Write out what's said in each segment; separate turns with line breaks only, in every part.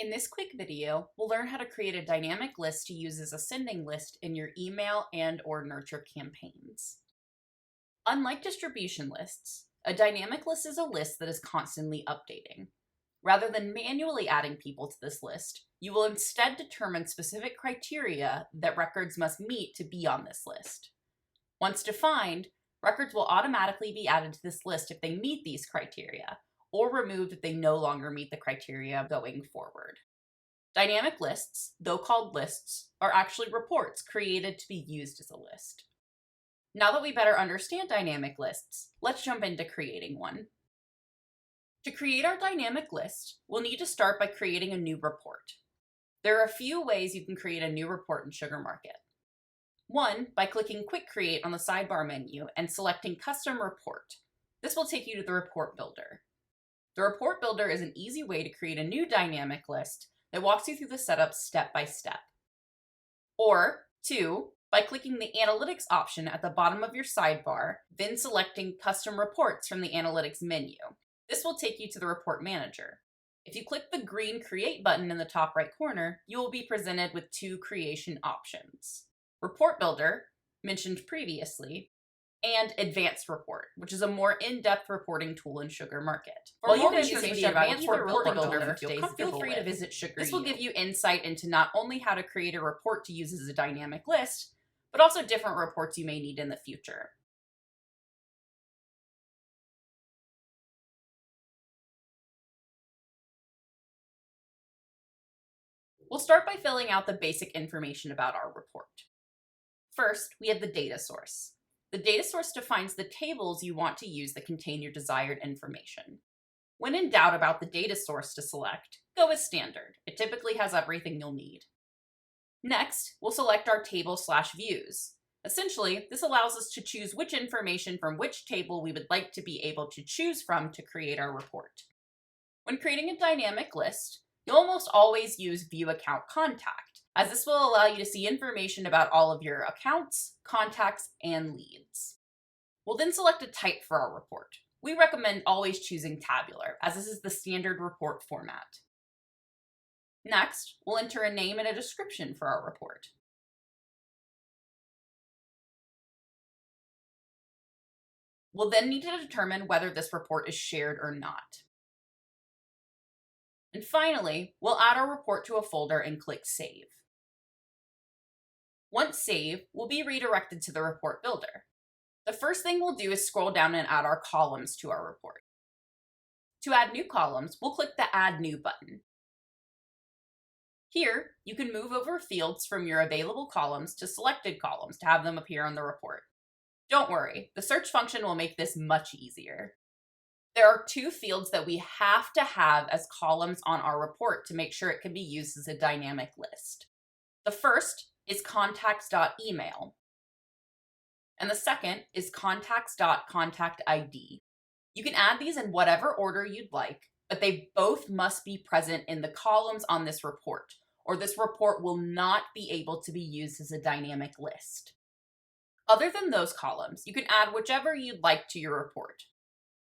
In this quick video, we'll learn how to create a dynamic list to use as a sending list in your email and/or nurture campaigns. Unlike distribution lists, a dynamic list is a list that is constantly updating. Rather than manually adding people to this list, you will instead determine specific criteria that records must meet to be on this list. Once defined, records will automatically be added to this list if they meet these criteria, or removed if they no longer meet the criteria going forward. Dynamic lists, though called lists, are actually reports created to be used as a list. Now that we better understand dynamic lists, let's jump into creating one. To create our dynamic list, we'll need to start by creating a new report. There are a few ways you can create a new report in SugarMarket. One, by clicking Quick Create on the sidebar menu and selecting Custom Report. This will take you to the Report Builder. The Report Builder is an easy way to create a new dynamic list that walks you through the setup step by step. Or, two, by clicking the Analytics option at the bottom of your sidebar, then selecting Custom Reports from the Analytics menu. This will take you to the Report Manager. If you click the green Create button in the top right corner, you will be presented with two creation options: Report Builder, mentioned previously, and Advanced Report, which is a more in-depth reporting tool in SugarMarket.
For more
information about
Advanced
either
Report
Report Builder,
Builder,
feel free to visit SugarU. This will
SugarU.
give you insight into not only how to create a report to use as a dynamic list, but also different reports you may need in the future. We'll start by filling out the basic information about our report. First, we have the data source. The data source defines the tables you want to use that contain your desired information. When in doubt about the data source to select, go with standard. It typically has everything you'll need. Next, we'll select our table/views. Essentially, this allows us to choose which information from which table we would like to be able to choose from to create our report. When creating a dynamic list, you'll almost always use View Account Contact, as this will allow you to see information about all of your accounts, contacts, and leads. We'll then select a type for our report. We recommend always choosing tabular, as this is the standard report format. Next, we'll enter a name and a description for our report. We'll then need to determine whether this report is shared or not. And finally, we'll add our report to a folder and click Save. Once saved, we'll be redirected to the Report Builder. The first thing we'll do is scroll down and add our columns to our report. To add new columns, we'll click the Add New button. Here, you can move over fields from your available columns to selected columns to have them appear on the report. Don't worry, the search function will make this much easier. There are two fields that we have to have as columns on our report to make sure it can be used as a dynamic list. The first is contacts.email, and the second is contacts.contactID. You can add these in whatever order you'd like, but they both must be present in the columns on this report, or this report will not be able to be used as a dynamic list. Other than those columns, you can add whichever you'd like to your report.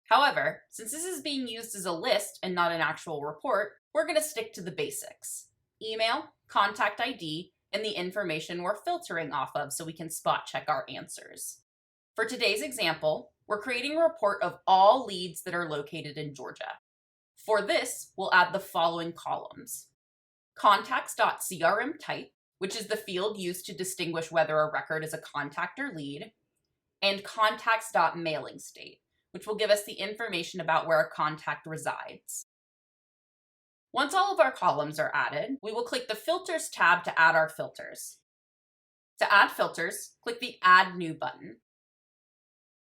However, since this is being used as a list and not an actual report, we're going to stick to the basics: email, contact ID, and the information we're filtering off of so we can spot check our answers. For today's example, we're creating a report of all leads that are located in Georgia. For this, we'll add the following columns: contacts.crmtype, which is the field used to distinguish whether a record is a contact or lead, and contacts.mailing-state, which will give us the information about where a contact resides. Once all of our columns are added, we will click the Filters tab to add our filters. To add filters, click the Add New button.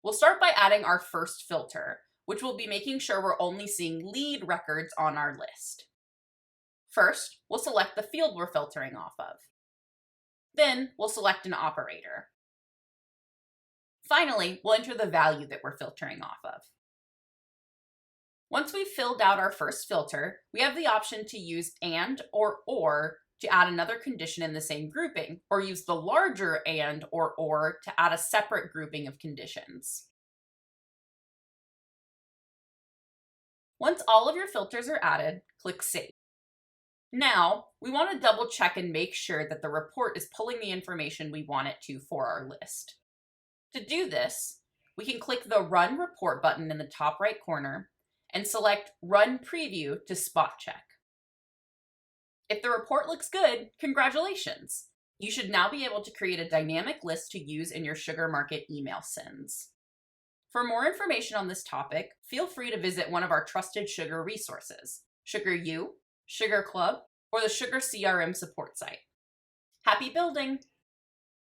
We'll start by adding our first filter, which will be making sure we're only seeing lead records on our list. First, we'll select the field we're filtering off of. Then, we'll select an operator. Finally, we'll enter the value that we're filtering off of. Once we've filled out our first filter, we have the option to use AND or to add another condition in the same grouping, or use the larger AND or to add a separate grouping of conditions. Once all of your filters are added, click Save. Now, we want to double check and make sure that the report is pulling the information we want it to for our list. To do this, we can click the Run Report button in the top right corner and select Run Preview to spot check. If the report looks good, congratulations! You should now be able to create a dynamic list to use in your Sugar Market email sends. For more information on this topic, feel free to visit one of our trusted Sugar resources, SugarU, Sugar Club, or the Sugar CRM support site. Happy building!